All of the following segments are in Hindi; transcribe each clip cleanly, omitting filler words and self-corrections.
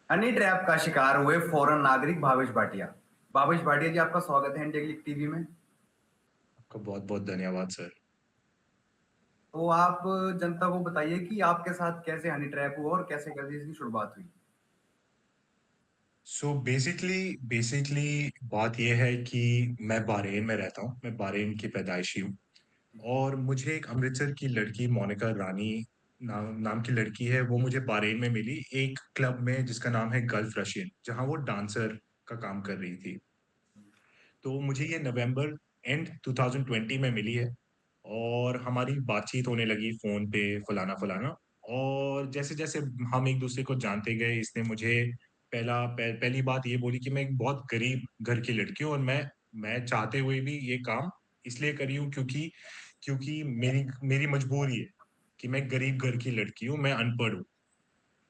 हनी ट्रैप का शिकार हुए फॉरेन नागरिक भावेश भाटिया। भावेश भाटिया जी, आपका स्वागत है इंडिया क्लिक टीवी में। आपका बहुत बहुत धन्यवाद सर। तो आप जनता को बताइए कि आपके साथ कैसे हनी ट्रैप हुआ और कैसे कैसे इसकी शुरुआत हुई। सो बेसिकली बात यह है कि मैं बहरीन में रहता हूँ। मैं बहरीन की पैदाइशी हूँ। और मुझे एक अमृतसर की लड़की मोनिका रानी नाम की लड़की है, वो मुझे बहरीन में मिली एक क्लब में जिसका नाम है गल्फ रशियन, जहाँ वो डांसर का काम कर रही थी। तो मुझे ये नवंबर एंड 2020 में मिली है। और हमारी बातचीत होने लगी फोन पे, फलाना फलाना। और जैसे जैसे हम एक दूसरे को जानते गए, इसने मुझे पहली बात ये बोली कि मैं एक बहुत गरीब घर की लड़की हूँ, और मैं चाहते हुए भी ये काम इसलिए करी हूँ क्योंकि क्योंकि मेरी मेरी मजबूरी है कि मैं गरीब घर की लड़की हूँ, मैं अनपढ़ हूँ।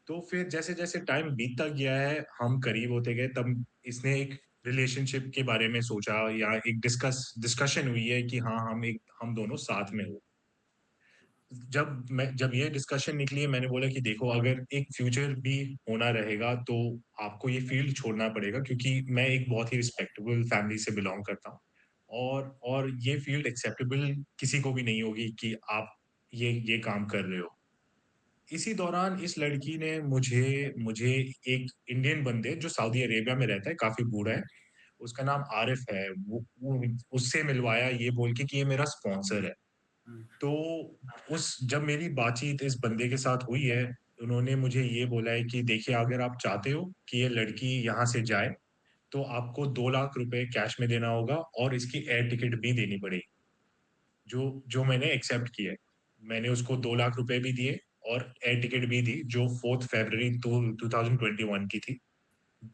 तो फिर जैसे जैसे टाइम बीतता गया है, हम करीब होते गए, तब इसने एक रिलेशनशिप के बारे में सोचा, या एक डिस्कशन हुई है कि हाँ, हम दोनों साथ में हो। जब ये डिस्कशन निकली है, मैंने बोला कि देखो, अगर एक फ्यूचर भी होना रहेगा तो आपको ये फील्ड छोड़ना पड़ेगा, क्योंकि मैं एक बहुत ही रिस्पेक्टेबल फैमिली से बिलोंग करता हूँ। और ये फील्ड एक्सेप्टेबल किसी को भी नहीं होगी कि आप ये काम कर रहे हो। इसी दौरान इस लड़की ने मुझे मुझे एक इंडियन बंदे जो सऊदी अरेबिया में रहता है, काफी बूढ़ा है, उसका नाम आरिफ है, वो उससे मिलवाया, ये बोल के कि ये मेरा स्पॉन्सर है। तो उस जब मेरी बातचीत इस बंदे के साथ हुई है, उन्होंने मुझे ये बोला है कि देखिए, अगर आप चाहते हो कि ये लड़की यहाँ से जाए, तो आपको 2 लाख रुपए कैश में देना होगा, और इसकी एयर टिकट भी देनी पड़ेगी। जो जो मैंने एक्सेप्ट किया है। मैंने उसको 2 लाख रुपए भी दिए और एयर टिकट भी दी, जो 4 फरवरी 2021 की थी।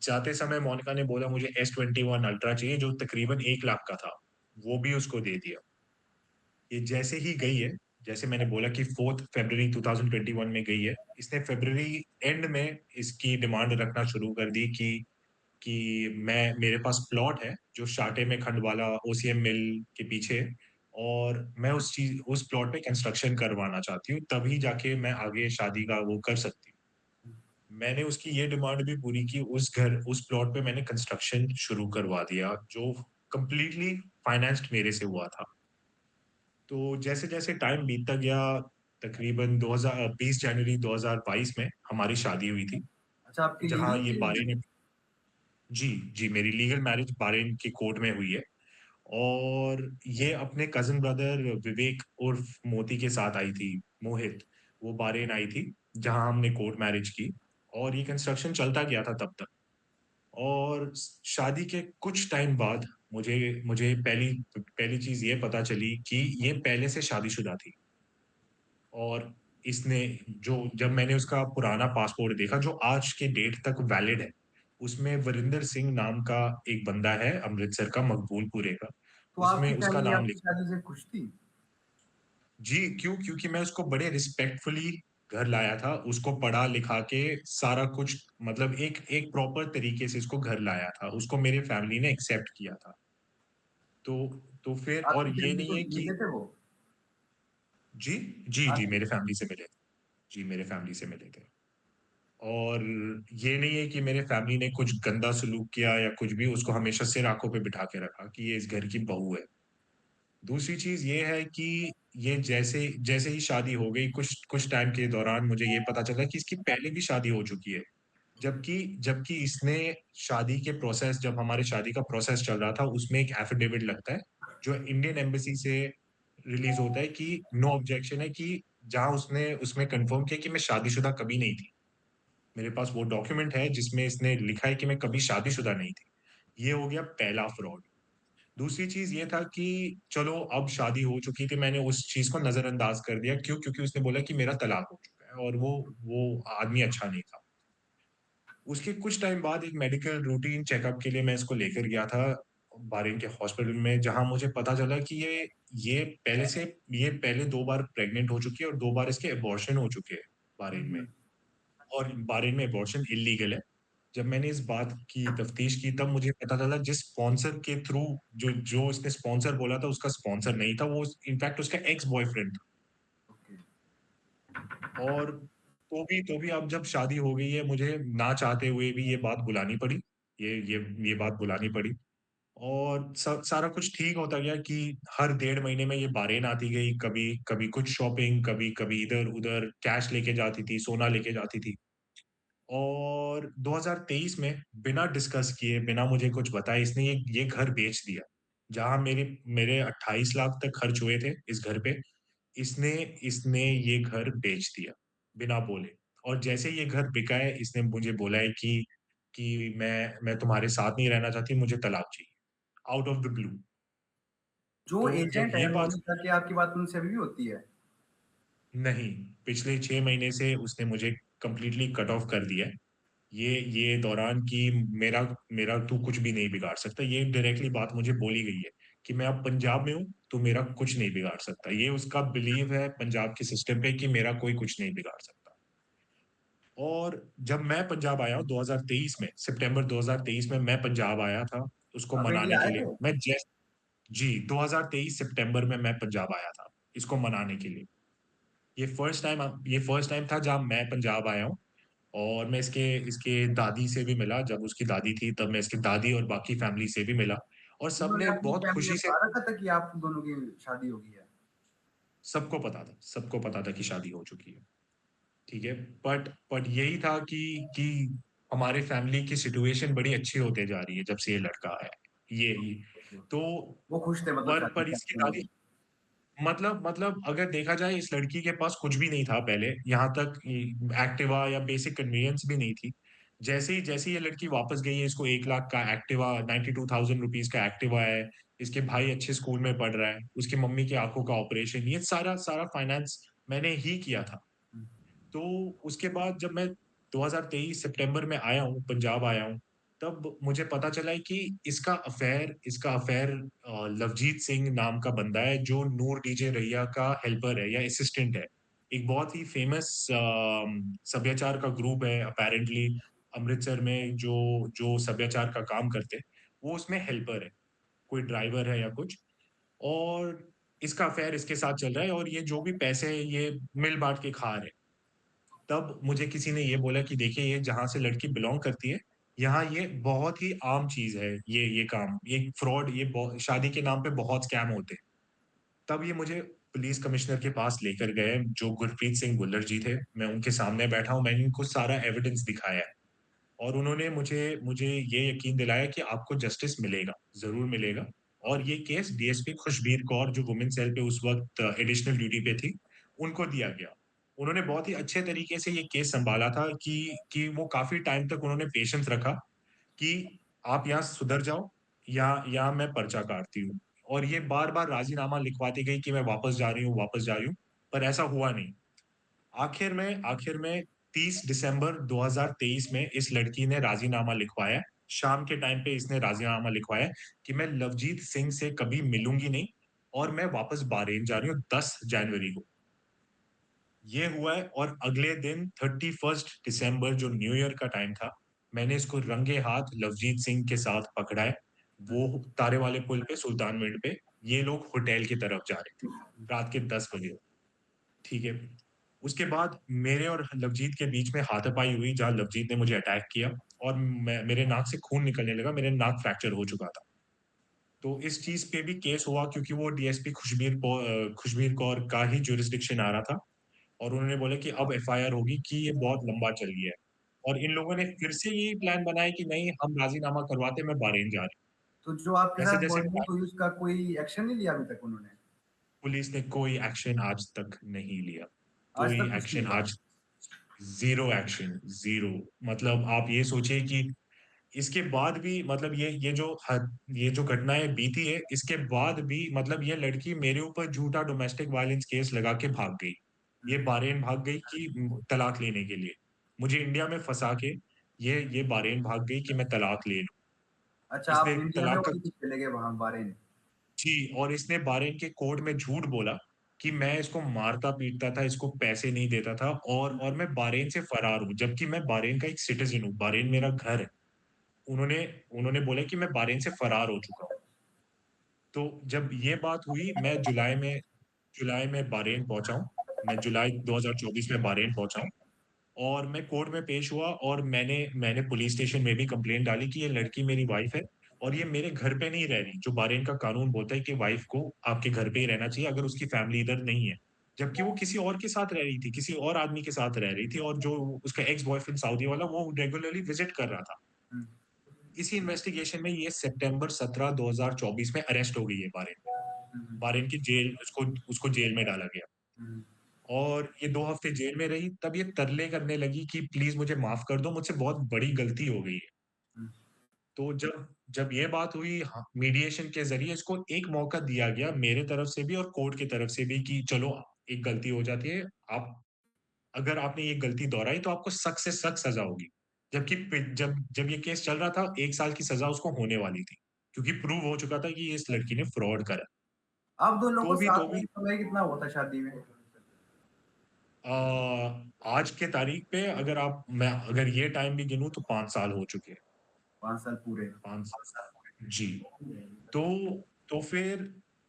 जाते समय मोनिका ने बोला मुझे S21 अल्ट्रा चाहिए, जो तकरीबन 1 लाख का था। वो भी उसको दे दिया। ये जैसे ही गई है, जैसे मैंने बोला कि 4 फरवरी 2021 में गई है, इसने फरवरी एंड में इसकी डिमांड रखना शुरू कर दी कि मैं मेरे पास प्लॉट है जो शाटे में खंडवाला OCM मिल के पीछे है, और मैं उस प्लॉट पे कंस्ट्रक्शन करवाना चाहती हूँ, तभी जाके मैं आगे शादी का वो कर सकती हूँ। मैंने उसकी ये डिमांड भी पूरी की, उस प्लॉट पे मैंने कंस्ट्रक्शन शुरू करवा दिया, जो कंप्लीटली फाइनेंस्ड मेरे से हुआ था। तो जैसे जैसे टाइम बीतता गया, तकरीबन 20 जनवरी 2022 में हमारी शादी हुई थी, अच्छा, आपकी जहाँ लीगल ये मैरिज है? बाहरीन। जी, जी, मेरी लीगल मैरिज बहरीन की कोर्ट में हुई है। और ये अपने कज़िन ब्रदर विवेक उर्फ मोती के साथ आई थी, मोहित। वो बहरीन आई थी, जहाँ हमने कोर्ट मैरिज की, और ये कंस्ट्रक्शन चलता गया था तब तक। और शादी के कुछ टाइम बाद मुझे मुझे पहली पहली चीज़ ये पता चली कि ये पहले से शादीशुदा थी। और इसने जो जब मैंने उसका पुराना पासपोर्ट देखा, जो आज के डेट तक वैलिड है, उसमें वरिंदर सिंह नाम का एक बंदा है, अमृतसर का, मकबूलपुरे का। तो आपकी उसमें उसका फैमिली नाम आपकी लिखा। शादी से खुश थी? जी, क्योंकि मैं उसको बड़े रिस्पेक्टफुली घर लाया था, उसको पढ़ा लिखा के सारा कुछ, मतलब एक एक प्रॉपर तरीके से इसको घर लाया था, उसको मेरे फैमिली ने एक्सेप्ट किया था। तो तो फिर, और आपकी ये फैमिली को नहीं है कि। मिले थे वो? जी, जी, जी, आपकी मेरे फैमिली से मिले थे। जी, मेरे फैमिली से मिले थे। और ये नहीं है कि मेरे फैमिली ने कुछ गंदा सलूक किया या कुछ भी, उसको हमेशा सिर आंखों पे बिठा के रखा कि ये इस घर की बहू है। दूसरी चीज ये है कि ये जैसे जैसे ही शादी हो गई, कुछ कुछ टाइम के दौरान मुझे ये पता चला कि इसकी पहले भी शादी हो चुकी है। जबकि जबकि इसने शादी के प्रोसेस, जब हमारे शादी का प्रोसेस चल रहा था, उसमें एक एफिडेविट लगता है, जो इंडियन एम्बेसी से रिलीज होता है, कि नो ऑब्जेक्शन है, कि जहां उसने उसमें कंफर्म किया कि मैं शादीशुदा कभी नहीं थी। मेरे पास वो डॉक्यूमेंट है जिसमें इसने लिखा है कि मैं कभी शादीशुदा नहीं थी। ये हो गया पहला फ्रॉड। दूसरी चीज ये था कि चलो, अब शादी हो चुकी थी, मैंने उस चीज को नजरअंदाज कर दिया। क्यों? क्योंकि उसने बोला कि मेरा तलाक हो चुका है, और वो आदमी अच्छा नहीं था। उसके कुछ टाइम बाद एक मेडिकल रूटीन चेकअप के लिए मैं इसको लेकर गया था बहरीन के हॉस्पिटल में, जहां मुझे पता चला कि ये पहले 2 बार प्रेग्नेंट हो चुकी है, और 2 बार इसके अबॉर्शन हो चुके हैं बहरीन में। और बहरीन में अबॉर्शन इलीगल है। जब मैंने इस बात की तफ्तीश की, तब मुझे पता चला जिस स्पॉन्सर के थ्रू, जो जो इसने स्पॉन्सर बोला था, उसका स्पॉन्सर नहीं था वो, इनफैक्ट उसका एक्स बॉयफ्रेंड था। और तो भी अब जब शादी हो गई है, मुझे ना चाहते हुए भी ये बात बुलानी पड़ी। ये बात बुलानी पड़ी। और सारा कुछ ठीक होता गया कि हर 1.5 महीने में ये बारेन आती गई, कभी कभी कुछ शॉपिंग, कभी कभी इधर उधर कैश लेके जाती थी, सोना लेके जाती थी। और 2023 में बिना डिस्कस किए, बिना मुझे कुछ बताए, इसने ये घर बेच दिया। जहां मेरे 28 लाख तक खर्च हुए थे इस घर पे, इसने इसने ये घर बेच दिया बिना बोले। और जैसे ये घर बिका है, इसने मुझे बोला है कि मैं तुम्हारे साथ नहीं रहना चाहती, मुझे तलाक चाहिए, आउट ऑफ द ब्लू। जो तो जब एजेंट है ये बात, मोनिका की, आपकी बात उनसे अभी भी होती है? नहीं, पिछले 6 महीने से उसने मुझे कंप्लीटली कट ऑफ कर दिया है। ये दौरान कि मेरा मेरा तू कुछ भी नहीं बिगाड़ सकता, ये डायरेक्टली बात मुझे बोली गई है कि मैं अब पंजाब में हूँ, तू मेरा कुछ नहीं बिगाड़ सकता। ये उसका बिलीव है पंजाब के सिस्टम पे कि मेरा कोई कुछ नहीं बिगाड़ सकता। और जब मैं पंजाब आया 2023 में, सितंबर 2023 में मैं पंजाब आया था उसको आप मनाने इंडिया के आए लिए। थे? मैं जैस जी, 2023 सितंबर में मैं पंजाब आया था इसको मनाने के लिए। ये फर्स्ट टाइम था जब मैं पंजाब आया हूँ। और मैं इसके इसके दादी से भी मिला, जब उसकी दादी थी तब मैं इसकी दादी और बाकी फैमिली से भी मिला। और उन्होंने सबने अपनी बहुत फैमिली में खुशी से, बता रखा था कि आप दोनों की शादी हो गई है? सबको पता था कि शादी हो चुकी है। ठीक है। बट यही था कि हमारे फैमिली की सिचुएशन बड़ी अच्छी होते जा रही है जब से ये लड़का आया है। ये तो वो खुश थे मतलब शादी पर इसकी करने दादी, में? मतलब अगर देखा जाए, इस लड़की के पास कुछ भी नहीं था पहले, यहाँ तक एक्टिवा या बेसिक कन्वीनियंस भी नहीं थी। जैसे ही ये लड़की वापस गई है, इसको 1 लाख का एक्टिवा, 92,000 रुपीज का एक्टिवा है। इसके भाई अच्छे स्कूल में पढ़ रहा है, उसकी मम्मी की आंखों का ऑपरेशन, ये सारा सारा फाइनेंस मैंने ही किया था। तो उसके बाद जब मैं 2023 सितंबर में आया हूँ, पंजाब आया हूँ, तब मुझे पता चला है कि इसका अफेयर लवजीत सिंह नाम का बंदा है, जो नूर डीजे रैया का हेल्पर है या असिस्टेंट है। एक बहुत ही फेमस सभ्याचार का ग्रुप है अपेरेंटली, अमृतसर में, जो जो सभ्याचार का काम करते हैं, वो उसमें हेल्पर है, कोई ड्राइवर है या कुछ। और इसका अफेयर इसके साथ चल रहा है, और ये जो भी पैसे है ये मिल बांट के खा रहे हैं। तब मुझे किसी ने ये बोला कि देखिए, ये जहाँ से लड़की बिलोंग करती है, यहाँ ये बहुत ही आम चीज है, ये काम, ये फ्रॉड, शादी के नाम पे बहुत स्कैम होते हैं। तब ये मुझे पुलिस कमिश्नर के पास लेकर गए, जो गुरप्रीत सिंह भुल्लर जी थे। मैं उनके सामने बैठा हूँ, मैंने इनको सारा एविडेंस दिखाया है। और उन्होंने मुझे मुझे ये यकीन दिलाया कि आपको जस्टिस मिलेगा, जरूर मिलेगा। और ये केस डीएसपी खुशबीर कौर, जो वुमेन सेल पे उस वक्त एडिशनल ड्यूटी पे थी, उनको दिया गया। उन्होंने बहुत ही अच्छे तरीके से ये केस संभाला था कि वो काफी टाइम तक उन्होंने पेशेंस रखा कि आप यहाँ सुधर जाओ, या मैं पर्चा काटती हूँ। और ये बार बार राजीनामा लिखवाती गई कि मैं वापस जा रही हूँ, वापस जा रही हूँ। पर ऐसा हुआ नहीं। आखिर में 30 दिसंबर 2023 में इस लड़की ने राजीनामा लिखवाया। शाम के टाइम पे इसने राजीनामा लिखवाया कि मैं लवजीत सिंह से कभी मिलूंगी नहीं, और मैं वापस बहरीन जा रही हूँ 10 जनवरी को। ये हुआ है। और अगले दिन 31 दिसंबर, जो न्यू ईयर का टाइम था, मैंने इसको रंगे हाथ लवजीत सिंह के साथ पकड़ा है। वो तारे वाले पुल पे, सुल्तान मिंट पे, ये लोग होटल की तरफ जा रहे थे, रात के 10 बजे। ठीक है। उसके बाद मेरे और लवजीत के बीच में हाथापाई हुई, जहां लवजीत ने मुझे अटैक किया, और मेरे नाक से खून निकलने लगा, मेरे नाक फ्रैक्चर हो चुका था। तो इस चीज पे भी केस हुआ, क्योंकि वो डीएसपी खुशबीर कौर का ही जुरिस्डिक्शन आ रहा था। और उन्होंने बोला कि अब एफआईआर होगी, कि ये बहुत लंबा चल गया है। और इन लोगों ने फिर से यही प्लान बनाया कि नहीं, हम राजीनामा करवाते, मैं बहरीन जा रही तो जो आपके हूँ। जैसे साथ जैसे बॉन्डिंग हुई उसका कोई एक्शन नहीं लिया अभी तक उन्होंने? पुलिस ने कोई एक्शन आज तक नहीं लिया। आज कोई तक कुछ नहीं एक्शन हुआ? आज, जीरो एक्शन, जीरो। मतलब आप ये सोचिए कि इसके बाद भी, मतलब ये जो घटनाएं बीती है, इसके बाद भी, मतलब ये लड़की मेरे ऊपर झूठा डोमेस्टिक वायलेंस केस लगा के भाग गई। ये बहरीन भाग गई कि तलाक लेने के लिए, मुझे इंडिया में फंसा के ये बहरीन भाग गई कि मैं तलाक ले लूं। अच्छा, इसने आप इंडिया में तलाक का, वहीं से चले गए वहाँ बहरीन? जी, और इसने बहरीन के कोर्ट में झूठ बोला कि मैं इसको मारता पीटता था, इसको पैसे नहीं देता था, और मैं बहरीन से फरार हूँ, जबकि मैं बहरीन का एक सिटीजन हूँ, बहरीन मेरा घर है। उन्होंने उन्होंने बोला कि मैं बहरीन से फरार हो चुका हूँ। तो जब ये बात हुई, मैं जुलाई में बहरीन पहुंचा हूँ। मैं जुलाई 2024 में बहरीन पहुंचा हूँ। और मैं कोर्ट में पेश हुआ और मैंने मैंने पुलिस स्टेशन में भी कंप्लेंट डाली कि ये लड़की मेरी वाइफ है और ये मेरे घर पे नहीं रह रही। जो बहरीन का कानून बोलता है कि वाइफ को आपके घर पे ही रहना चाहिए अगर उसकी फैमिली इधर नहीं है। जबकि वो किसी और के साथ रह रही थी, किसी और आदमी के साथ रह रही थी और जो उसका एक्स बॉयफ्रेंड सऊदी वाला वो रेगुलरली विजिट कर रहा था। हुँ, इसी इन्वेस्टिगेशन में ये सितंबर 17 2024 में अरेस्ट हो गई है बहरीन में। हुँ, बहरीन की जेल उसको उसको जेल में डाला गया। हुँ, और ये 2 हफ्ते जेल में रही, तब ये तरले करने लगी कि प्लीज़ मुझे माफ़ कर दो, मुझसे बहुत बड़ी गलती हो गई है। हुँ। तो जब जब ये बात हुई मीडिएशन के ज़रिए इसको एक मौका दिया गया मेरे तरफ से भी और कोर्ट की तरफ से भी कि चलो एक गलती हो जाती है, आप अगर आपने ये गलती दोहराई तो आपको सख्त से सख्त सज़ा होगी। जबकि जब जब ये केस चल रहा था 1 साल की सज़ा उसको होने वाली थी, क्योंकि प्रूव हो चुका था कि इस लड़की ने फ्रॉड करा। आप दोनों को तो साथ में भी समय कितना हुआ था शादी में? आज के तारीख पे अगर ये टाइम भी गिनूँ तो 5 साल हो चुके हैं। 5 साल पूरे। 5 साल जी। तो फिर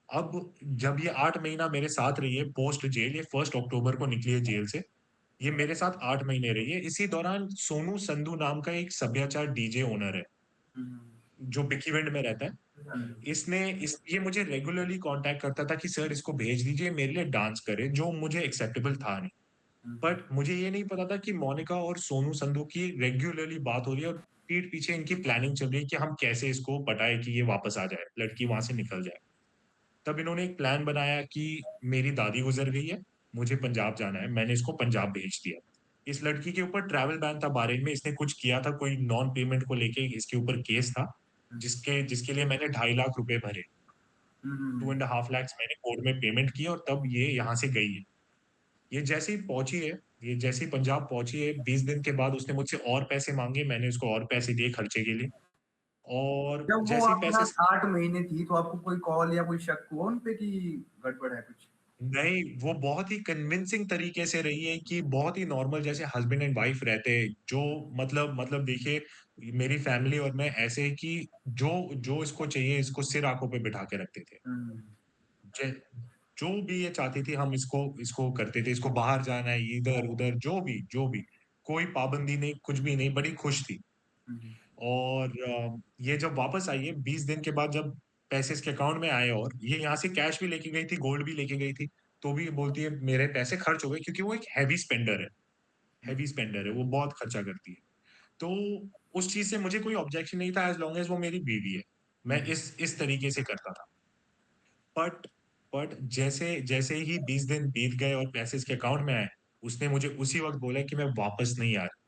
अब जब ये 8 महीना मेरे साथ रही है पोस्ट जेल, ये 1 अक्टूबर को निकली है जेल से। ये मेरे साथ 8 महीने रही है। इसी दौरान सोनू संधू नाम का एक सभ्याचार डीजे ओनर है, हुँ, जो भिखीविंड में रहता है। हुँ, इसने इस ये मुझे रेगुलरली कॉन्टैक्ट करता था कि सर इसको भेज दीजिए मेरे लिए डांस करे, जो मुझे एक्सेप्टेबल था नहीं। हुँ, बट मुझे ये नहीं पता था कि मोनिका और सोनू संधू की रेगुलरली बात हो रही है और पीठ पीछे इनकी प्लानिंग चल रही है कि हम कैसे इसको पटाएँ कि ये वापस आ जाए, लड़की वहाँ से निकल जाए। तब इन्होंने एक प्लान बनाया कि मेरी दादी गुज़र गई है, मुझे पंजाब जाना है, मैंने इसको पंजाब भेज दिया। इस लड़की के ऊपर ट्रैवल बैन था बहरीन में, इसने कुछ किया था, कोई नॉन पेमेंट को लेके इसके ऊपर केस था, हुँ, जिसके जिसके लिए मैंने 2.5 लाख रुपए भरे। हुँ, हुँ, 2 एंड हाफ लैक्स मैंने कोर्ट में पेमेंट की और तब ये यहाँ से गई है। ये जैसे ही पहुँची है, ये जैसे ही पंजाब पहुँची है, 20 दिन के बाद उसने मुझसे और पैसे माँगे, मैंने उसको और पैसे दिए खर्चे के लिए और जब वो जैसे ही आपके पैसे साथ 8 महीने थी, तो आपको कोई कॉल या कोई शक हुआ उन पे कि गड़बड़ है कुछ? नहीं, वो बहुत ही कन्विंसिंग तरीके से रही है कि बहुत ही नॉर्मल जैसे हस्बैंड एंड वाइफ रहते हैं, जो मतलब देखिए मेरी फैमिली और मैं ऐसे हैं कि जो जो इसको चाहिए, इसको सिर आँखों पे बिठा के रखते थे। हुँ, ज जो भी ये चाहती थी हम इसको इसको करते थे, इसको बाहर जाना है, इधर-उधर जो भी, कोई पाबंदी नहीं, कुछ भी नहीं, बड़ी खुश थी। हुँ, हुँ, और ये जब वापस आई है 20 दिन के बाद जब पैसे इसके अकाउंट में आए और ये यहाँ से कैश भी लेके गई थी, गोल्ड भी लेके गई थी, तो भी ये बोलती है मेरे पैसे खर्च हो गए क्योंकि वो एक हुँ, हेवी स्पेंडर है, वो बहुत खर्चा करती है। तो उस चीज़ से मुझे कोई ऑब्जेक्शन नहीं था एज़ लॉन्ग एज़ वो मेरी बीवी है। मैं हुँ, इस तरीके से करता था। बट बट जैसे जैसे ही 20 दिन बीत गए और पैसे इसके अकाउंट में आए, उसने मुझे उसी वक़्त बोला कि मैं वापस नहीं आ रहा।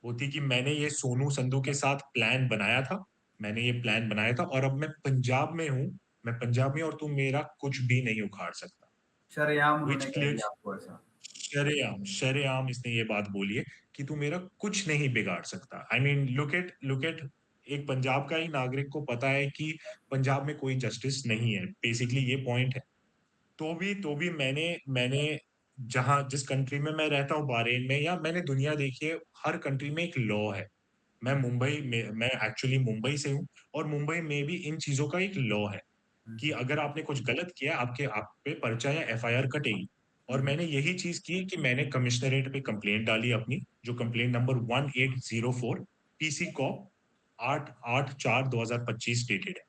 वो थी कि मैंने ये सोनू संधू के साथ प्लान बनाया था, मैंने ये प्लान बनाया था और अब मैं पंजाब में और तू मेरा कुछ भी नहीं उखाड़ सकता। शरेआम व्हिच उन्होंने कह क्लियर दिया आपको ऐसा। शरेआम इसने ये बात बोली है कि तू मेरा कुछ नहीं बिगाड़ सकता। आई मीन लुक एट एक पंजाब का ही नागरिक को पता है कि पंजाब में कोई जस्टिस नहीं है। बेसिकली ये पॉइंट है। तो भी मैंने जहाँ जिस कंट्री में मैं रहता हूँ बहरीन में या मैंने दुनिया देखी है, हर कंट्री में एक लॉ है। मैं एक्चुअली मुंबई से हूँ और मुंबई में भी इन चीज़ों का एक लॉ है हुँ, कि अगर आपने कुछ गलत किया, आप पे पर्चा या एफआईआर कटेगी। और हुँ, मैंने यही चीज़ की कि मैंने कमिश्नरेट पे कंप्लेंट डाली अपनी, जो कंप्लेंट नंबर 1804 पीसी कॉप 8/8/4/2025 डेटेड है।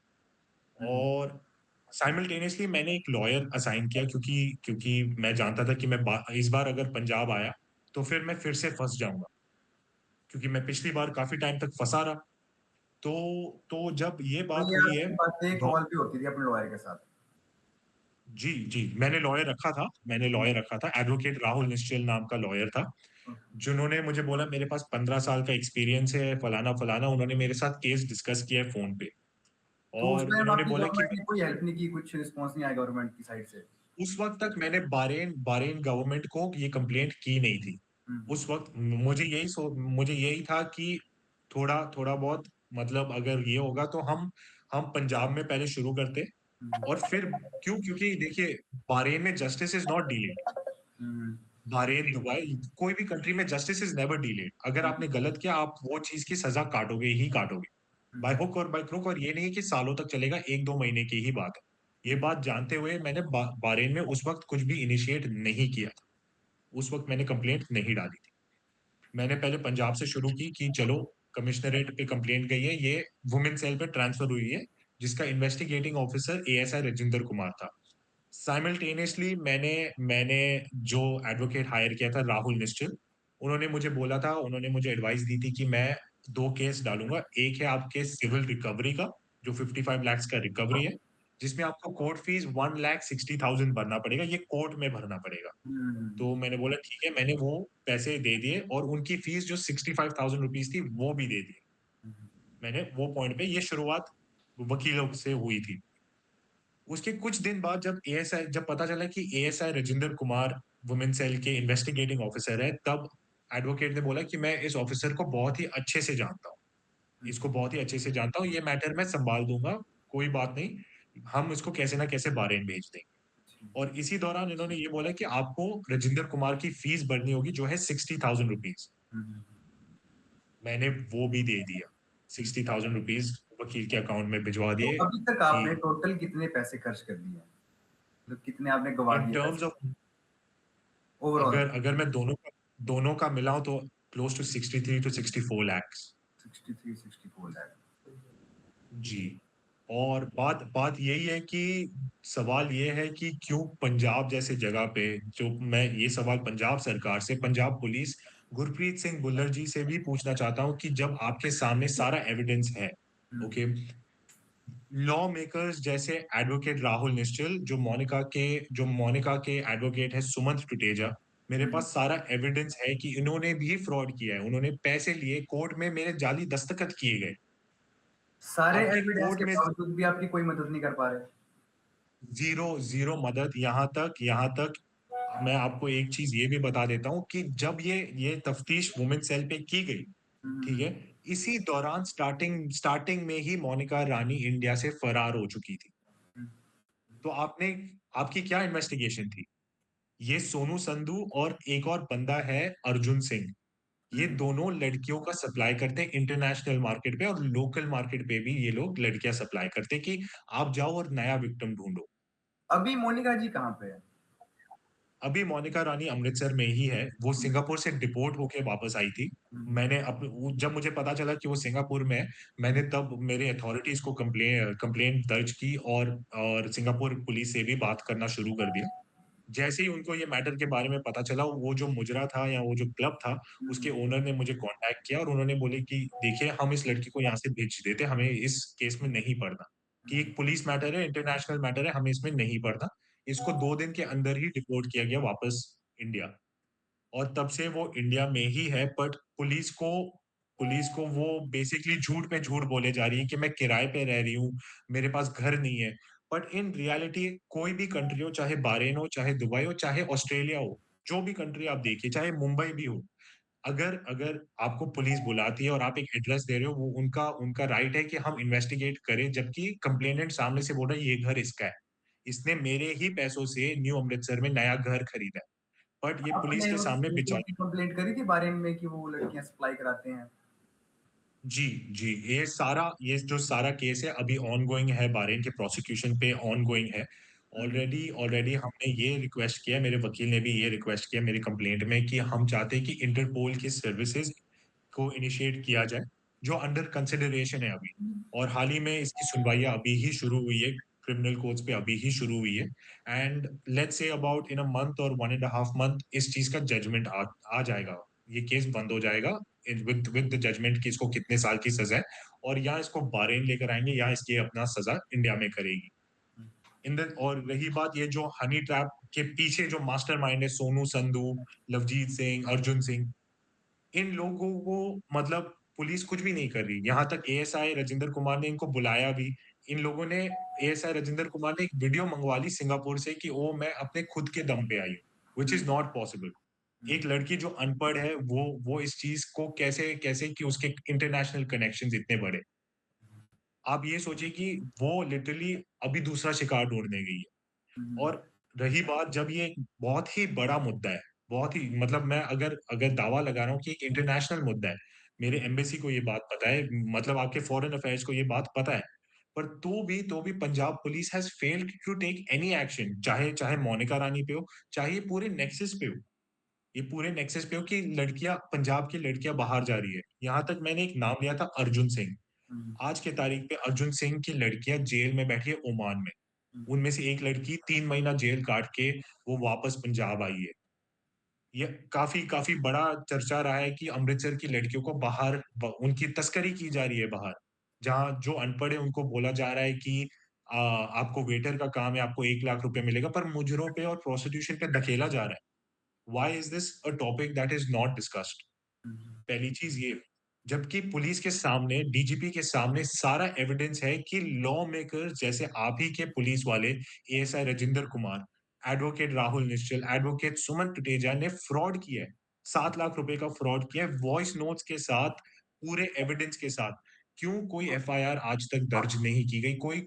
हुँ, और साइमल्टेनियसली मैंने एक लॉयर असाइन किया क्योंकि मैं जानता था कि मैं इस बार अगर पंजाब आया, तो फिर से फँस जाऊँगा, क्योंकि मैं पिछली बार काफ़ी टाइम तक फँसा रहा। जब ये तो बात ये हुई है आपकी बातें दौ कॉल पे होती थी अपने लॉयर के साथ? जी, जी, मैंने हुँ, लॉयर रखा था, एडवोकेट राहुल निश्चल नाम का लॉयर था, ओके। जिन्होंने मुझे बोला मेरे पास 15 साल का एक्सपीरियंस है, फलाना-फलाना, उन्होंने मेरे साथ केस डिस्कस किया है फ़ोन पे तो उस और टाइम इन्होंने आपकी बोला कि गवर्नमेंट ने कोई हेल्प नहीं की, कुछ रिस्पॉन्स नहीं आया गवर्नमेंट की साइड से? उस वक़्त तक मैंने बारेन गवर्नमेंट को ये कंप्लेंट की नहीं थी। हुँ, उस वक़्त मुझे यही था कि थोड़ा बहुत मतलब अगर ये होगा तो हम पंजाब में पहले शुरू करते हुँ, और फिर क्योंकि देखिए बारेन में justice is not delayed. Hmm, Bahrain, Dubai, कोई भी कंट्री में जस्टिस इज़ नेवर डिलेड। अगर हुँ, आपने गलत किया, आप वो चीज़ की सज़ा काटोगे ही काटोगे। बाय हुँ, हुक और बाय क्रुक और ये नहीं है कि सालों तक चलेगा, 1-2 महीने की ही बात है। ये हुँ, बात जानते हुए मैंने बहरीन में उस वक़्त कुछ भी इनिशिएट नहीं किया था। उस वक़्त मैंने कंप्लेंट नहीं डाली थी। मैंने पहले पंजाब से शुरू की कि चलो कमिश्नरेट पे कंप्लेंट गई है, ये वुमेन सेल पे ट्रांसफर हुई है, जिसका investigating officer ASI Rajendra Kumar था। साइमल्टेनियसली मैंने मैंने जो एडवोकेट हायर किया था राहुल निश्चल, उन्होंने मुझे बोला था, उन्होंने मुझे एडवाइस दी थी कि मैं 2 केस डालूँगा। एक है आपके सिविल रिकवरी का, जो 55 लैक्स का रिकवरी है, जिसमें आपको कोर्ट फीस 1,60,000 भरना पड़ेगा, ये कोर्ट में भरना पड़ेगा। हुँ, तो मैंने बोला ठीक है, मैंने वो पैसे दे दिए और उनकी फीस जो 65,000 रुपीज़ थी, वो भी दे दी। हुँ, हुँ। मैंने वो पॉइंट पे ये शुरुआत वकीलों से हुई थी। उसके कुछ दिन बाद जब पता चला कि ASI Rajendra Kumar women cell के इन्वेस्टिगेटिंग ऑफिसर है, तब एडवोकेट ने बोला कि मैं इस ऑफिसर को बहुत ही अच्छे से जानता हूँ। हुँ, इसको बहुत ही अच्छे से जानता हूँ, ये मैटर मैं सँभाल दूँगा, कोई बात नहीं। हम इसको कैसे ना कैसे बाहरेन भेज देंगे। जी। और इसी दौरान इन्होंने ये बोला कि आपको राजेंद्र कुमार की फीस भरनी होगी जो है 60,000 रुपीज़। हुँ, हुँ, मैंने वो भी दे दिया। हुँ। 60,000 रुपीज़ वकील के अकाउंट में भिजवा तो दिए अभी तक कि आपने टोटल कितने पैसे खर्च कर दिए हैं? मतलब कितने आपने गँवा इन दिए टर्म्स पैसे ऑफ ओवरऑल? अगर अगर मैं दोनों का मिलाऊँ तो close to 63 to 64 lakhs. 63, 64 lakh. जी। और बात बात यही है कि सवाल ये है कि क्यों पंजाब जैसे जगह पे जो मैं ये सवाल पंजाब सरकार से, पंजाब पुलिस, गुरप्रीत सिंह भुल्लर जी से भी पूछना चाहता हूँ कि जब आपके सामने सारा एविडेंस है, हुँ, ओके, लॉ मेकर्स जैसे एडवोकेट राहुल निश्चल, जो मोनिका के एडवोकेट है सुमंत टुटेजा, मेरे हुँ। पास सारा एविडेंस है कि इन्होंने भी फ्रॉड किया है। उन्होंने पैसे लिए, कोर्ट में मेरे जाली दस्तखत किए गए। सारे आपने एविडेंस कोर्ट के में बावजूद भी आपकी कोई मदद नहीं कर पा रहे। ज़ीरो मदद, यहाँ तक मैं आपको एक चीज़ ये भी बता देता हूँ कि जब ये तफ्तीश वुमेन सेल पे की गई, ठीक हुँ, है? इसी दौरान स्टार्टिंग स्टार्टिंग में ही मोनिका रानी इंडिया से फरार हो चुकी थी। हुँ, तो आपकी क्या इन्वेस्टिगेशन थी? ये सोनू संधू और एक और बंदा है अर्जुन सिंह। ये हुँ। दोनों लड़कियों का सप्लाई करते हैं इंटरनेशनल मार्केट पे और लोकल मार्केट पे भी ये लोग लड़कियाँ सप्लाई करते हैं कि आप जाओ और नया विक्टिम ढूँढो। अभी मोनिका जी कहाँ पे है? अभी मोनिका रानी अमृतसर में ही है, वो हुँ, सिंगापुर से डिपोर्ट होके वापस आई थी। हुँ, मैंने अप वो जब मुझे पता चला कि वो सिंगापुर में है, मैंने तब मेरे अथॉरिटीज़ को कंप्लेंट दर्ज की और सिंगापुर पुलिस से भी बात करना शुरू कर दिया। जैसे ही उनको ये मैटर के बारे में पता चला, वो जो मुजरा था या वो जो क्लब था, हुँ, उसके ओनर ने मुझे कॉन्टैक्ट किया और उन्होंने बोले कि देखिए, हम इस लड़की को यहाँ से भेज देते, हमें इस केस में नहीं पड़ना। कि एक पुलिस मैटर है, इंटरनेशनल मैटर है, हमें इसमें नहीं पड़ना। इसको 2 दिन के अंदर ही डिपोर्ट किया गया वापस इंडिया। और तब से वो इंडिया में ही है, बट पुलिस को वो बेसिकली झूठ पे झूठ बोले जा रही है कि मैं किराए पे रह रही हूँ, मेरे पास घर नहीं है। बट इन रियलिटी कोई भी कंट्री हो, चाहे बहरीन हो, चाहे दुबई हो, चाहे ऑस्ट्रेलिया हो, जो भी कंट्री आप देखिए, चाहे मुंबई भी हो, अगर अगर आपको पुलिस बुलाती है और आप एक एड्रेस दे रहे हो, वो उनका उनका राइट है कि हम इन्वेस्टिगेट करें, जबकि कंप्लेनेंट सामने से बोल रहा है, ये घर इसका है। इसने मेरे ही पैसों से न्यू अमृतसर में नया घर खरीदा है। बट ये पुलिस आपने के उस सामने उनको बेचारी कंप्लेंट करी थी बारे में कि वो लड़कियाँ सप्लाई कराते हैं? जी, जी। ये जो सारा केस है अभी ऑनगोइंग है, बहरीन के प्रोसिक्यूशन पे ऑनगोइंग है। हुँ, ऑलरेडी ऑलरेडी हमने ये रिक्वेस्ट किया, मेरे वकील ने भी ये रिक्वेस्ट किया मेरी कंप्लेंट में कि हम चाहते हैं कि इंटरपोल की सर्विसेज़ को इनिशिएट किया जाए, जो अंडर कंसिडरेशन है अभी। और हाल ही में इसकी सुनवाइयाँ अभी ही शुरू हुई है, क्रिमिनल कोर्ट्स पे अभी ही शुरू हुई है and let's say about in a month और 1 1/2 मंथ इस चीज़ का जजमेंट आ जाएगा। ये केस बंद हो जाएगा विद द जजमेंट कि इसको कितने साल की सज़ा है और या इसको बहरीन लेकर आएँगे या इसकी अपना सज़ा इंडिया में करेगी। हुँ। इन द और रही बात ये जो हनी ट्रैप के पीछे जो मास्टरमाइंड है सोनू संधू, लवजीत सिंह, अर्जुन सिंह, इन लोगों को मतलब पुलिस कुछ भी नहीं कर रही। यहाँ तक एएसआई राजेंद्र कुमार ने इनको बुलाया भी। इन लोगों ने एएसआई राजेंद्र कुमार ने एक वीडियो मंगवा ली सिंगापुर से कि ओ मैं अपने खुद के दम पे आई हूँ, which hmm, is not possible. Hmm, एक लड़की जो अनपढ़ है वो इस चीज़ को कैसे कैसे कि उसके इंटरनेशनल कनेक्शंस इतने बड़े। आप ये सोचिए कि वो लिटरली अभी दूसरा शिकार ढूँढने गई है। हुँ, और रही बात जब ये एक बहुत ही बड़ा मुद्दा है, बहुत ही मतलब मैं अगर अगर दावा लगा रहा हूँ कि एक इंटरनेशनल मुद्दा है, मेरे एम्बेसी को ये बात पता है, मतलब आपके फॉरेन अफेयर्स को ये बात पता है। पर तो भी Punjab police has failed to take any action चाहे चाहे मोनिका रानी पे हो, चाहे ये पूरे नेक्सस पे हो। ये पूरे नेक्सस पे हो कि लड़कियाँ पंजाब की लड़कियाँ बाहर जा रही है। यहाँ तक मैंने एक नाम लिया था अर्जुन सिंह। हुँ, आज के तारीख पे अर्जुन सिंह की लड़कियाँ जेल में बैठी है ओमान में। हुँ, उनमें से एक लड़की 3 महीना जेल काट के वो वापस पंजाब आई है। ये काफ़ी काफ़ी बड़ा चर्चा रहा है कि अमृतसर की लड़कियों को बाहर उनकी तस्करी की जा रही है बाहर। जहाँ जो अनपढ़ है उनको बोला जा रहा है कि आपको वेटर का काम है, आपको 1 लाख रुपए मिलेगा, पर मुजरों पे और प्रोस्टिट्यूशन पे धकेला जा रहा है। Why is this a topic that is not discussed? Hmm, hmm, पहली चीज़ ये, जबकि पुलिस के सामने, डीजीपी के सामने सारा एविडेंस है कि लॉ मेकर्स जैसे आप ही के पुलिस वाले एएसआई राजेंद्र कुमार, एडवोकेट राहुल निश्चल, एडवोकेट सुमन टुटेजा ने फ्रॉड किया है। 7 लाख रुपए का फ्रॉड किया है वॉइस नोट्स के साथ, पूरे एविडेंस के साथ। क्यों कोई एफआईआर आज तक दर्ज नहीं की गई? कोई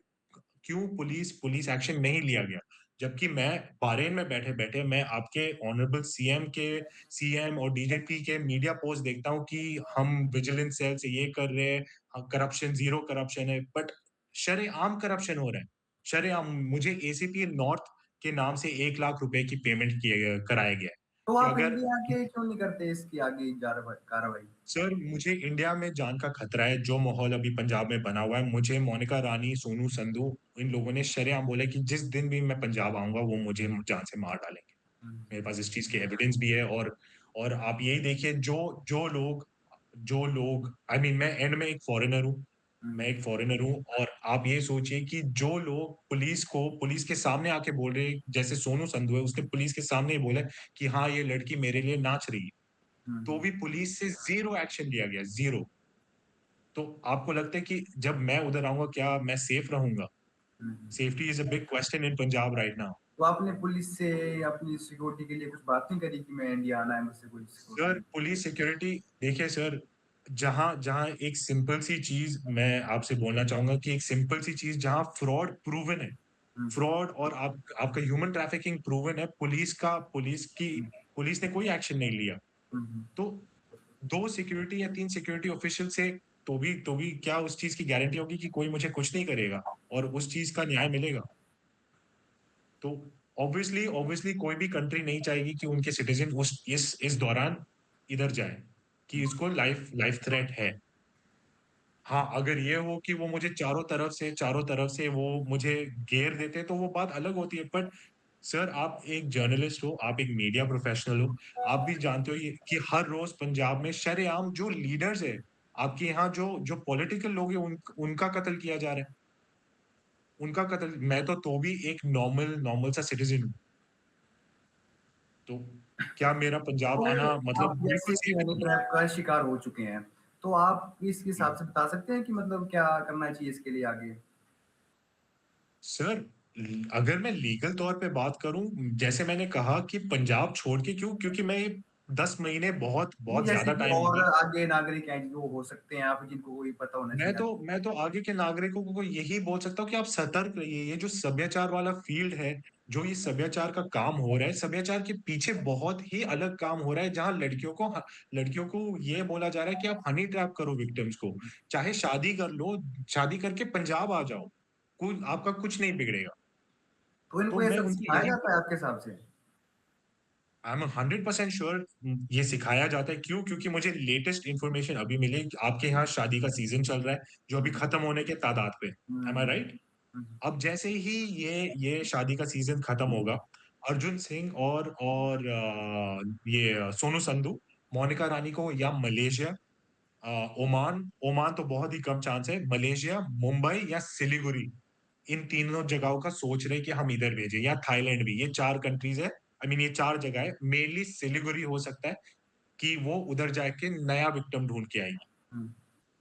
क्यों पुलिस एक्शन नहीं लिया गया? जबकि मैं बाहरेन में बैठे-बैठे मैं आपके ऑनरेबल सीएम और डीजीपी के मीडिया पोस्ट देखता हूँ कि हम विजिलेंस सेल से ये कर रहे हैं, करप्शन ज़ीरो करप्शन है, बट शरेआम करप्शन हो रहा है। शरेआम मुझे एसीपी नॉर्थ के नाम से 1 लाख रुपए की पेमेंट कराया गया है तो कि आप अगर इंडिया के क्यों नहीं करते इसकी आगे कार्रवाई? सर, मुझे इंडिया में जान का खतरा है, जो माहौल अभी पंजाब में बना हुआ है। मुझे मोनिका रानी, सोनू संधू इन लोगों ने शरेआम बोला है कि जिस दिन भी मैं पंजाब आऊँगा, वो मुझे जान से मार डालेंगे। हुँ, मेरे पास इस चीज़ की एविडेंस भी है और आप यही देखिए जो लोग आई मीन मैं एंड में एक फॉरेनर हूँ। मैं हुँ, एक फॉरेनर हूँ और आप ये सोचिए कि जो लोग पुलिस के सामने आके बोल रहे हैं, जैसे सोनू संधू है, उसने पुलिस के सामने ही बोला है कि हाँ, ये लड़की मेरे लिए नाच रही है। हुँ, तो हुँ, भी पुलिस से ज़ीरो एक्शन लिया गया, ज़ीरो। तो आपको लगता है कि जब मैं उधर आऊँगा क्या मैं सेफ रहूँगा? Hmm, hmm. Safety is a big question in Punjab right now. तो आपने पुलिस से अपनी सिक्योरिटी के लिए कुछ बात नहीं करी कि मैं इंडिया आना है, मुझसे कोई सर, सिक्योरिटी? पुलिस सिक्योरिटी देखिए सर, जहाँ जहाँ एक सिंपल सी चीज़ मैं आपसे बोलना चाहूँगा कि एक सिंपल सी चीज़ जहाँ फ्रॉड प्रूवन है, हुँ, फ्रॉड और आपका ह्यूमन ट्रैफिकिंग प्रूवन है, हुँ, पुलिस ने कोई एक्शन नहीं लिया। हुँ, हुँ। तो 2 सिक्योरिटी या 3 सिक्योरिटी ऑफिशियल से तो भी क्या उस चीज़ की गारंटी होगी कि कोई मुझे कुछ नहीं करेगा और उस चीज़ का न्याय मिलेगा? तो ऑब्वियसली कोई भी कंट्री नहीं चाहेगी कि उनके सिटीज़न इस दौरान इधर जाएँ, कि इसको लाइफ लाइफ थ्रेट है। हाँ, अगर ये हो कि वो मुझे चारों तरफ से वो मुझे घेर देते तो वो बात अलग होती है। बट सर आप एक जर्नलिस्ट हो, आप एक मीडिया प्रोफ़ेशनल हो, आप भी जानते हो ये कि हर रोज़ पंजाब में शरेआम जो लीडर्स हैं, आपके यहाँ जो जो पॉलिटिकल लोग हैं उनका कत्ल किया जा रहा है। उनका कत्ल मैं तो भी एक नॉर्मल सा सिटिज़न हूँ। तो क्या मेरा पंजाब आना तो आप मतलब बिल्कुल जैसे कि सेफ हनी नहीं है? ट्रैप का शिकार हो चुके हैं, तो आप इस हिसाब जी। से बता सकते हैं कि मतलब क्या करना चाहिए इसके लिए आगे? सर, अगर मैं लीगल तौर पे बात करूँ, जैसे मैंने कहा कि पंजाब छोड़ के क्यों? क्योंकि मैं ये 10 महीने बहुत नहीं, बहुत जैसे ज़्यादा कि टाइम और लगी। आगे नागरिक हैं जो हो सकते हैं आप जिनको कोई पता होना मैं चाहिए तो आगे। मैं तो आगे के नागरिकों को यही बोल सकता हूँ कि आप सतर्क रहिए। ये जो सभ्याचार वाला फ़ील्ड है, जो ये सभ्याचार का काम हो रहा है, सभ्याचार के पीछे बहुत ही अलग काम हो रहा है, जहाँ लड़कियों को ये बोला जा रहा है कि आप हनी ट्रैप करो विक्टिम्स को। चाहे शादी कर लो, शादी करके पंजाब आ जाओ। कोई आपका कुछ नहीं बिगड़ेगा। तो तो इनको ये मैं सब उनको सिखाया यही जाता है आपके हिसाब से? आई एम 100% श्योर ये सिखाया जाता है। क्यों? क्योंकि मुझे लेटेस्ट इन्फॉर्मेशन अभी मिली कि आपके यहाँ शादी का सीज़न चल रहा है, जो अभी हुँ, खत्म होने के तादाद पे। हुँ, एम आई राइट? हुँ, अब जैसे ही ये शादी का सीज़न खत्म होगा, अर्जुन सिंह और ये सोनू संधू, मोनिका रानी को या मलेशिया ओमान तो बहुत ही कम चांस है, मलेशिया, मुंबई या सिलीगुड़ी इन तीनों जगहों का सोच रहे हैं कि हम इधर भेजें या थाईलैंड भी, ये 4 कंट्रीज़ है। आई मीन ये 4 जगह है, मेनली सिलीगुड़ी हो सकता है कि वो उधर जाके नया विक्टिम ढूँढ के आएगी। हुँ,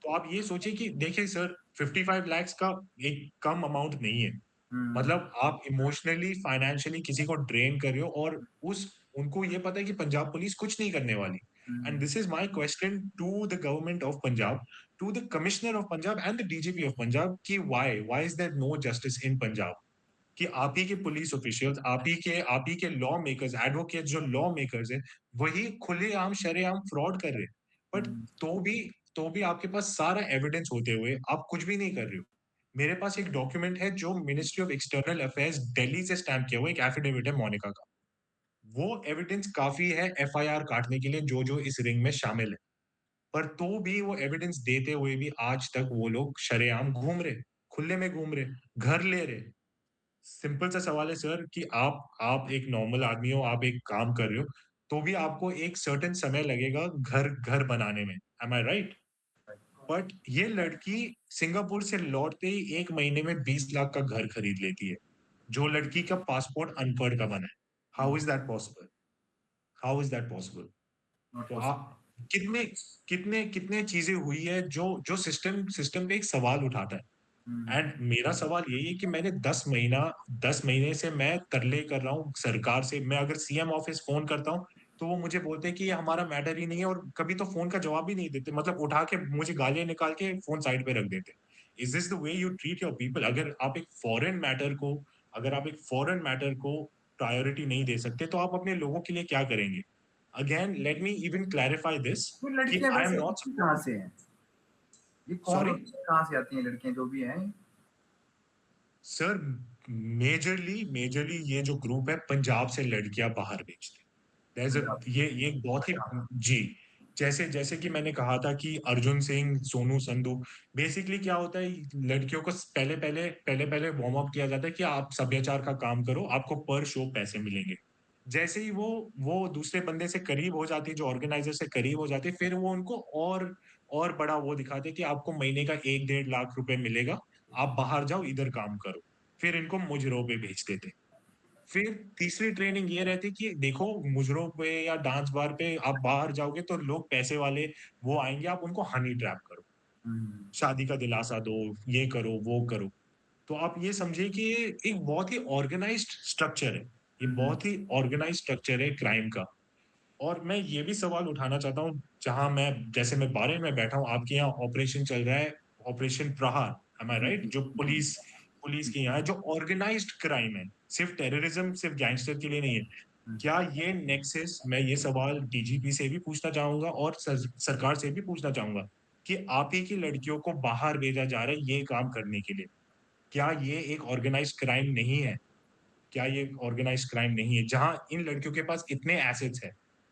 तो आप ये सोचिए कि देखिए सर 55 लैक्स का एक कम अमाउंट नहीं है। हुँ, मतलब आप इमोशनली, फाइनेंशियली किसी को ड्रेन कर रहे हो और उस उनको ये पता है कि पंजाब पुलिस कुछ नहीं करने वाली। And hmm, this is my question to the government of Punjab, to the commissioner of Punjab and the DGP of Punjab कि why is there no justice in Punjab? कि आप ही के पुलिस ऑफिशियल्स, आप ही के लॉ मेकर्स, एडवोकेट्स जो लॉ मेकर्स हैं, वही खुलेआम शरेआम फ्रॉड कर रहे हैं। But hmm. तो भी तो भी आपके पास सारा एविडेंस होते हुए आप कुछ भी नहीं कर रहे हो। मेरे पास एक डॉक्यूमेंट है जो ministry of external affairs Delhi से स्टैम्प किया हुआ एक एफिडेविट है मोनिका का। वो एविडेंस काफ़ी है एफआईआर काटने के लिए जो-जो इस रिंग में शामिल है। पर तो भी वो एविडेंस देते हुए भी आज तक वो लोग शरेआम घूम रहे, खुले में घूम रहे, घर ले रहे। सिंपल सा सवाल है सर कि आप एक नॉर्मल आदमी हो, आप एक काम कर रहे हो, तो भी आपको एक सर्टेन समय लगेगा घर घर बनाने में। M I right? बट ये लड़की सिंगापुर से लौटते ही 1 महीने में 20 लाख का घर खरीद लेती है, जो लड़की का पासपोर्ट अनपढ़ का बना है। How is that possible? How is that possible? Not तो पॉसिबल। आप कितने कितने कितने चीज़ें हुई है जो जो सिस्टम पे एक सवाल उठाता है। हुँ, एंड मेरा सवाल यही है कि मैंने 10 महीने से मैं तरले कर रहा हूँ सरकार से। मैं अगर सीएम ऑफिस फ़ोन करता हूँ, तो वो मुझे बोलते हैं कि ये हमारा मैटर ही नहीं है और कभी तो फ़ोन का जवाब भी नहीं देते। मतलब उठा के मुझे गालियाँ निकाल के फ़ोन साइड पे रख देते हैं। Is this the way you treat your people? अगर आप एक फॉरेन मैटर को प्रायोरिटी नहीं दे सकते, तो आप अपने लोगों के लिए क्या करेंगे? Again let me even clarify this ये कि लड़कियाँ आई एम वैसे नॉट आती कहाँ से हैं? ये कौन सॉरी? होती है? कहाँ से आती हैं लड़कियाँ जो भी हैं? सर मेजरली ये जो ग्रुप है पंजाब से लड़कियां बाहर भेजते हैं। There's a- पंजाब ये एक बहुत ही अच्छा। जी जैसे जैसे कि मैंने कहा था कि अर्जुन सिंह सोनू संधू बेसिकली क्या होता है लड़कियों को पहले पहले वार्म अप किया जाता है कि आप सभ्याचार का काम करो आपको पर शो पैसे मिलेंगे जैसे ही वो दूसरे बंदे से करीब हो जाती है जो ऑर्गेनाइजर से करीब हो जाती है फिर वो उनको और बड़ा वो दिखाते हैं कि आपको महीने का 1 डेढ़ लाख रुपए मिलेगा आप बाहर जाओ इधर काम करो फिर इनको मुजरों पे भेज देते फिर तीसरी ट्रेनिंग ये रहती कि देखो मुजरों पे या डांस बार पे आप बाहर जाओगे तो लोग पैसे वाले वो आएंगे आप उनको हनी ट्रैप करो हुँ, शादी का दिलासा दो ये करो वो करो तो आप ये समझिए कि ये एक बहुत ही ऑर्गेनाइज्ड स्ट्रक्चर है ये हुँ, बहुत ही ऑर्गेनाइज्ड स्ट्रक्चर है क्राइम का और मैं ये भी सवाल उठाना चाहता हूँ जहां मैं बारे में बैठा हूँ आपके यहाँ ऑपरेशन चल रहा है ऑपरेशन प्रहार एम आई जी, राइट जी, जो जी, पुलिस पुलिस के यहाँ है जो ऑर्गेनाइज्ड क्राइम है सिर्फ टेररिज्म सिर्फ गैंगस्टर के लिए नहीं है हुँ, क्या ये नेक्सस मैं ये सवाल डीजीपी से भी पूछना चाहूंगा और सरकार से भी पूछना चाहूंगा कि आप ही की लड़कियों को बाहर भेजा जा रहा है ये काम करने के लिए क्या ये एक ऑर्गेनाइज्ड क्राइम नहीं है क्या ये ऑर्गेनाइज्ड क्राइम नहीं है जहां इन लड़कियों के पास इतने एसेट्स है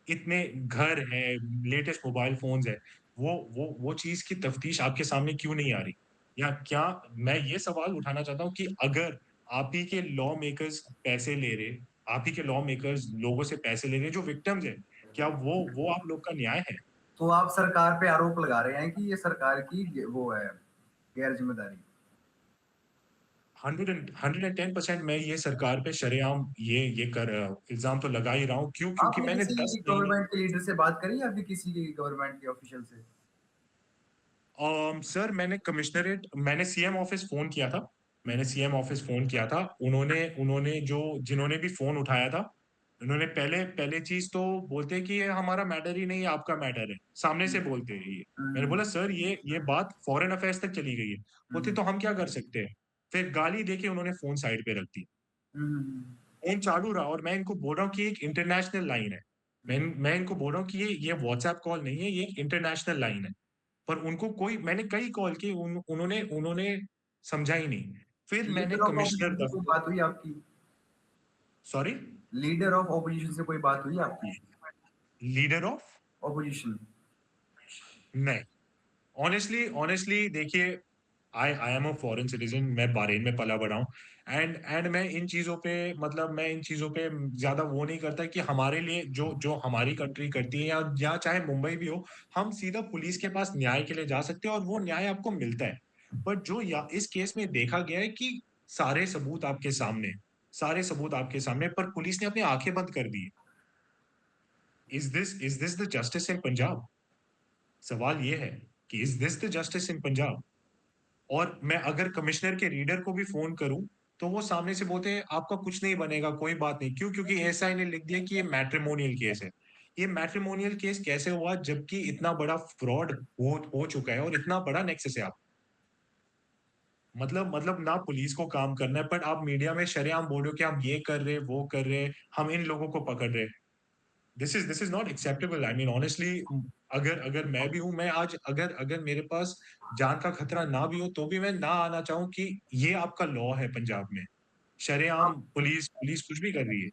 इतने घर है लेटेस्ट मोबाइल फोन्स है वो चीज की तफ्तीश आपके सामने क्यों नहीं आ रही या क्या मैं ये सवाल उठाना चाहता हूँ कि अगर आप ही के लॉ मेकर्स पैसे ले रहे आप ही के लॉ मेकर्स लोगों से पैसे ले रहे जो विक्टिम्स है क्या वो आप लोग का न्याय है तो आप सरकार पे आरोप लगा रहे हैं कि ये सरकार की वो है गैर ज़िम्मेदारी। 110% मैं ये सरकार पे शरेआम ये कर इल्जाम तो लगा ही रहा हूँ क्यों क्योंकि आपने मैंने किसी 10 महीने गवर्नमेंट के लीडर से बात करी या फिर किसी के गवर्नमेंट के ऑफिशियल से? सर मैंने सीएम ऑफिस फोन किया था हुँ, मैंने सीएम ऑफिस फोन किया था उन्होंने उन्होंने जो जिन्होंने भी फोन उठाया था उन्होंने पहले पहले चीज तो बोलते हैं कि ये हमारा मैटर ही नहीं है आपका मैटर है सामने हुँ, से बोलते हैं ये मैंने हुँ, बोला सर ये बात फॉरेन अफेयर्स तक चली गई है बोलते हुँ, तो हम क्या कर सकते हैं फिर गाली देके उन्होंने फोन साइड पे रख दी हुँ, फोन चालू रहा और मैं इनको बोल रहा हूँ कि एक इंटरनेशनल लाइन है मैं इनको बोल रहा हूँ कि ये व्हाट्सएप कॉल नहीं है ये एक इंटरनेशनल लाइन है पर उनको कोई मैंने कई कॉल की उन्होंने समझा ही नहीं फिर मैंने लीडर ऑफ कमिश्नर ऑपोजिशन से कोई दफ्तर बात हुई आपकी? सॉरी लीडर ऑफ ऑपोजिशन से कोई बात हुई आपकी? Leader of opposition. नहीं ऑनेस्टली ऑनेस्टली देखिए I am a foreign citizen मैं बहरीन में पला बड़ा हूँ एंड मैं इन चीजों पे ज्यादा वो नहीं करता कि हमारे लिए जो जो हमारी कंट्री करती है या चाहे मुंबई भी हो हम सीधा पुलिस के पास न्याय के लिए जा सकते हैं और वो न्याय आपको मिलता है बट इस केस में देखा गया है कि सारे सबूत आपके सामने सारे सबूत आपके सामने पर पुलिस ने अपनी आंखें बंद कर दी is this the justice in Punjab सवाल ये है कि is this the justice in Punjab और मैं अगर कमिश्नर के रीडर को भी फोन करूं तो वो सामने से बोलते हैं आपका कुछ नहीं बनेगा कोई बात नहीं क्यों क्योंकि एसआई ने लिख दिया कि ये मैट्रिमोनियल केस है ये मैट्रिमोनियल केस कैसे हुआ जबकि इतना बड़ा फ्रॉड हो चुका है और इतना बड़ा नेक्सस है आप मतलब ना पुलिस को काम करना है बट आप मीडिया में शरेआम बोल रहे हो कि हम ये कर रहे वो कर रहे हम इन लोगों को पकड़ रहे this is not acceptable I mean honestly अगर अगर मैं भी हूं मैं आज अगर अगर मेरे पास जान का खतरा ना भी हो तो भी मैं ना आना चाहूं कि ये आपका लॉ है पंजाब में शरेआम आप पुलिस पुलिस कुछ भी कर रही है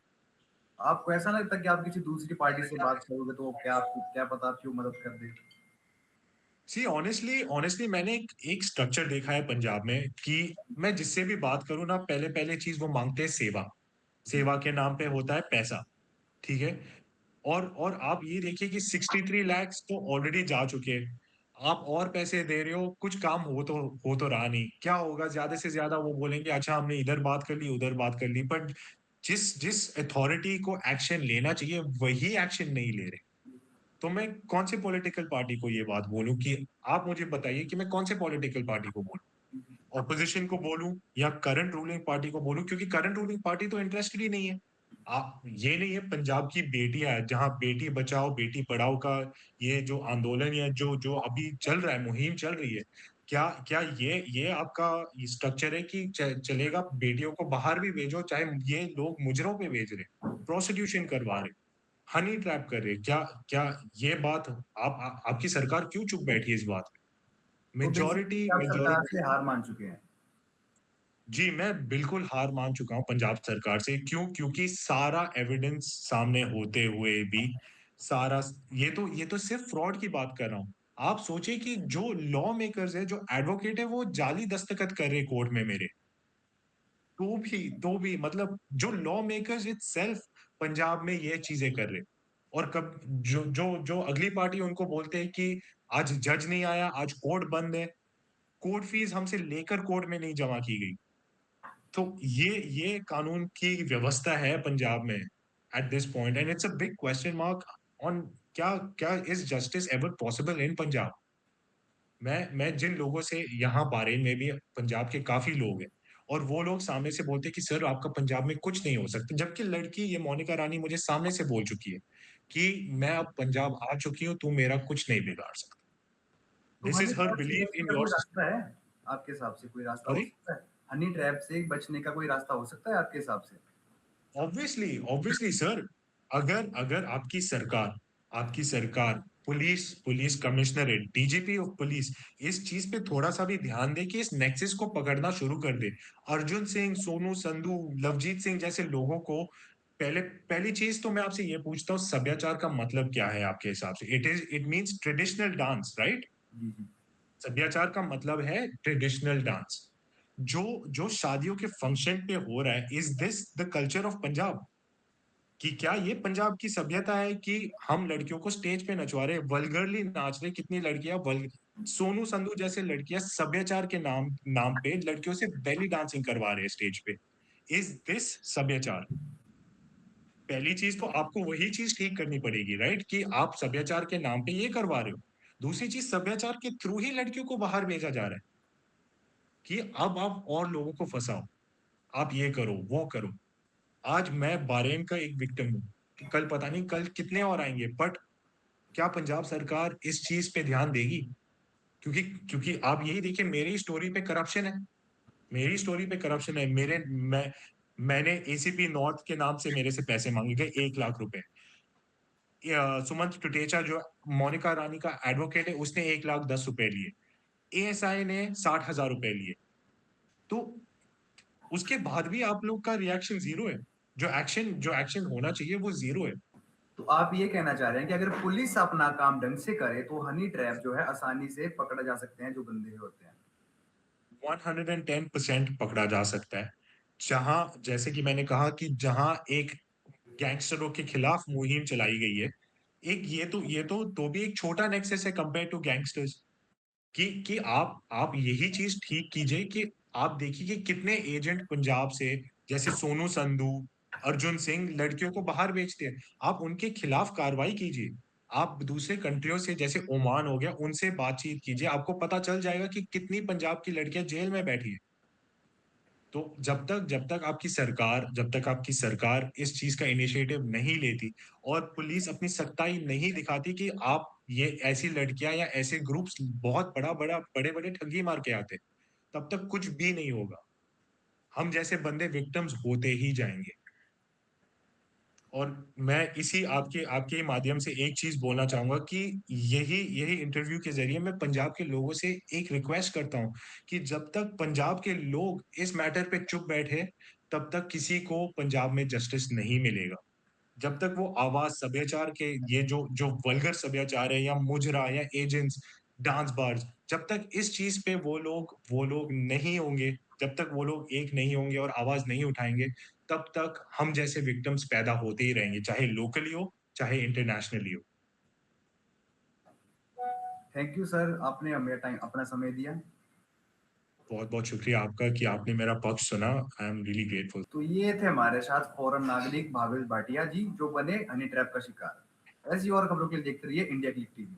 आपको ऐसा नहीं लगता कि आप किसी दूसरी पार्टी से बात करोगे तो वो क्या आपको क्या पता क्यों मदद कर दे? सी ऑनेस्टली ऑनेस्टली मैंने एक स्ट्रक्चर देखा है पंजाब में कि मैं जिससे भी बात करूँ ना, पहले-पहले चीज़ वो माँगते हैं सेवा। जी। सेवा के नाम पे होता है पैसा, ठीक है? और आप ये देखिए कि 63 लैक्स तो ऑलरेडी जा चुके हैं। आप और पैसे दे रहे हो, कुछ काम हो तो रहा नहीं। क्या होगा, ज़्यादा से ज़्यादा वो बोलेंगे अच्छा हमने इधर बात कर ली, उधर बात कर ली, बट जिस जिस अथॉरिटी को एक्शन लेना चाहिए, वही एक्शन नहीं ले रहे। तो मैं कौन से पॉलिटिकल पार्टी को ये बात बोलूँ कि आप मुझे बताइए कि मैं कौन से पॉलिटिकल पार्टी को बोलूँ? ऑपोज़िशन को बोलूँ या करंट रूलिंग पार्टी को बोलूँ, क्योंकि करंट रूलिंग पार्टी तो इंटरेस्टेड ही नहीं है। ये नहीं है, पंजाब की बेटियाँ जहाँ बेटी बचाओ, बेटी पढ़ाओ का ये जो आंदोलन या जो जो अभी चल रहा है, मुहिम चल रही है, क्या क्या ये आपका ये स्ट्रक्चर है कि चलेगा बेटियों को बाहर भी भेजो, चाहे ये लोग मुजरों पे भेज रहे हैं, प्रोस्टिट्यूशन करवा रहे हैं, हनी ट्रैप कर रहे हैं। क्या क्या ये बात आपकी सरकार क्यों चुप बैठी है इस बात पे? तो मेजॉरिटी बेसिकली आप सरकार मेजॉरिटी से हार मान चुके हैं। जी, मैं बिल्कुल हार मान चुका हूँ पंजाब सरकार से। क्यों? क्योंकि सारा एविडेंस सामने होते हुए भी सारा ये तो सिर्फ़ फ्रॉड की बात कर रहा हूँ। आप सोचिए कि जो लॉ मेकर्स हैं, जो एडवोकेट हैं, वो जाली दस्तखत कर रहे हैं कोर्ट में मेरे। तो भी मतलब जो लॉ मेकर्स इटसेल्फ पंजाब में ये चीज़ें कर रहे हैं। और कब जो जो जो अगली पार्टी उनको बोलते हैं कि आज जज नहीं आया, आज कोर्ट बंद है। कोर्ट फीस हमसे लेकर कोर्ट में नहीं जमा की गई। तो ये कानून की व्यवस्था है पंजाब में at this point, and it's a big question mark on क्या क्या is justice ever possible in Punjab? मैं जिन लोगों से यहाँ बारेन में भी पंजाब के काफ़ी लोग हैं, और वो लोग सामने से बोलते हैं कि सर आपका पंजाब में कुछ नहीं हो सकता। जबकि लड़की ये मोनिका रानी मुझे सामने से बोल चुकी है कि मैं अब पंजाब आ चुकी हूँ, तू मेरा कुछ नहीं बिगाड़ सकता। तो this Honey is her trap से बिलीफ बचने इन का योर कोई सिस्टम। रास्ता है? आपके हिसाब से कोई रास्ता हो सॉरी? सकता है? हनी ट्रैप से बचने का कोई रास्ता हो सकता है आपके हिसाब से? ऑब्वियसली सर, अगर अगर आपकी सरकार police police commissionerate, DGP of police इस चीज पे थोड़ा सा भी ध्यान दे कि इस नेक्सस को पकड़ना शुरू कर दे। अर्जुन सिंह, सोनू संधू, लवजीत सिंह जैसे लोगों को पहले पहली चीज तो मैं आपसे ये पूछता हूँ, सभ्याचार का मतलब क्या है आपके हिसाब से? It means traditional dance, right? जी, जी। सभ्याचार का मतलब है ट्रेडिशनल डांस। जो जो शादियों के फंक्शन पे हो रहा है, is this the culture of Punjab? कि क्या ये पंजाब की सभ्यता है कि हम लड़कियों को स्टेज पे नचवा रहे हैं, वल्गरली नाच रहे, कितनी लड़कियां वल्ग सोनू संधू जैसे लड़कियां सभ्याचार के नाम नाम पे लड़कियों से बेली डांसिंग करवा रहे हैं स्टेज पे। इज दिस सभ्याचार? पहली चीज तो आपको वही चीज ठीक करनी पड़ेगी, राइट? कि आप सभ्याचार के नाम पे ये करवा रहे हो। दूसरी चीज, सभ्याचार के थ्रू ही लड़कियों को बाहर भेजा जा रहा है कि अब आप और लोगों को फंसाओ, आप ये करो, वो करो। आज मैं बारेन का एक विक्टिम हूँ, कल पता नहीं कल कितने और आएंगे, बट क्या पंजाब सरकार इस चीज पे ध्यान देगी? क्योंकि क्योंकि आप यही देखिए, मेरी स्टोरी पे करप्शन है। मेरी स्टोरी पे करप्शन है। मैंने एसीपी नॉर्थ के नाम से मेरे से पैसे मांगे गए 1 लाख रुपए। सुमंत टुटेचा जो मोनिका रानी का एडवोकेट है, उसने 1,10,00,000 लिए। एएसआई ने 60,000 रुपए लिए। तो उसके बाद भी आप लोग का रिएक्शन जीरो है। जो एक्शन होना चाहिए वो जीरो है। तो आप ये कहना चाह रहे हैं कि अगर पुलिस अपना काम ढंग से करे तो हनी ट्रैप जो है आसानी से पकड़ा जा सकते हैं जो बंदे होते हैं। 110% पकड़ा जा सकता है। जहां, जैसे कि मैंने कहा कि जहां एक गैंगस्टरों के खिलाफ मुहिम चलाई गई है, एक ये तो भी एक छोटा नेक्सस है कंपेयर टू गैंगस्टर्स। कि आप यही चीज ठीक कीजिए कि आप देखिए कि कितने एजेंट पंजाब से, जैसे सोनू संधू, अर्जुन सिंह, लड़कियों को बाहर बेचते हैं। आप उनके खिलाफ कार्रवाई कीजिए। आप दूसरे कंट्रियों से, जैसे ओमान हो गया, उनसे बातचीत कीजिए। आपको पता चल जाएगा कि कितनी पंजाब की लड़कियां जेल में बैठी है। तो जब तक आपकी सरकार इस चीज का इनिशिएटिव नहीं लेती और पुलिस अपनी सख्ताई नहीं दिखाती कि आप ये ऐसी लड़कियां या ऐसे ग्रुप्स बहुत बड़े-बड़े ठगी मार के आते, तब तक कुछ भी नहीं होगा। हम जैसे बंदे विक्टिम्स होते ही जाएँगे। और मैं इसी आपके आपके ही माध्यम से एक चीज़ बोलना चाहूँगा कि यही यही इंटरव्यू के ज़रिए मैं पंजाब के लोगों से एक रिक्वेस्ट करता हूँ कि जब तक पंजाब के लोग इस मैटर पे चुप बैठे, तब तक किसी को पंजाब में जस्टिस नहीं मिलेगा। जब तक वो आवाज़ सभ्याचार के ये जो जो वल्गर सभ्याचार है या मुजरा या एजेंट्स, डांस बार्स, जब तक इस चीज़ पे वो लोग नहीं होंगे, जब तक वो लोग एक नहीं होंगे और आवाज़ नहीं उठाएँगे, तब तक हम जैसे विक्टिम्स पैदा होते ही रहेंगे, चाहे लोकली हो, चाहे इंटरनेशनली हो। थैंक यू सर, आपने हमें टाइम अपना समय दिया। बहुत-बहुत शुक्रिया आपका कि आपने मेरा पक्ष सुना। I am really grateful. तो ये थे हमारे साथ फॉरेन नागरिक भावेश भाटिया जी, जो बने हनी ट्रैप का शिकार। ऐसी और खबरों के लिए देखते रहिए इंडिया क्लिक टीवी।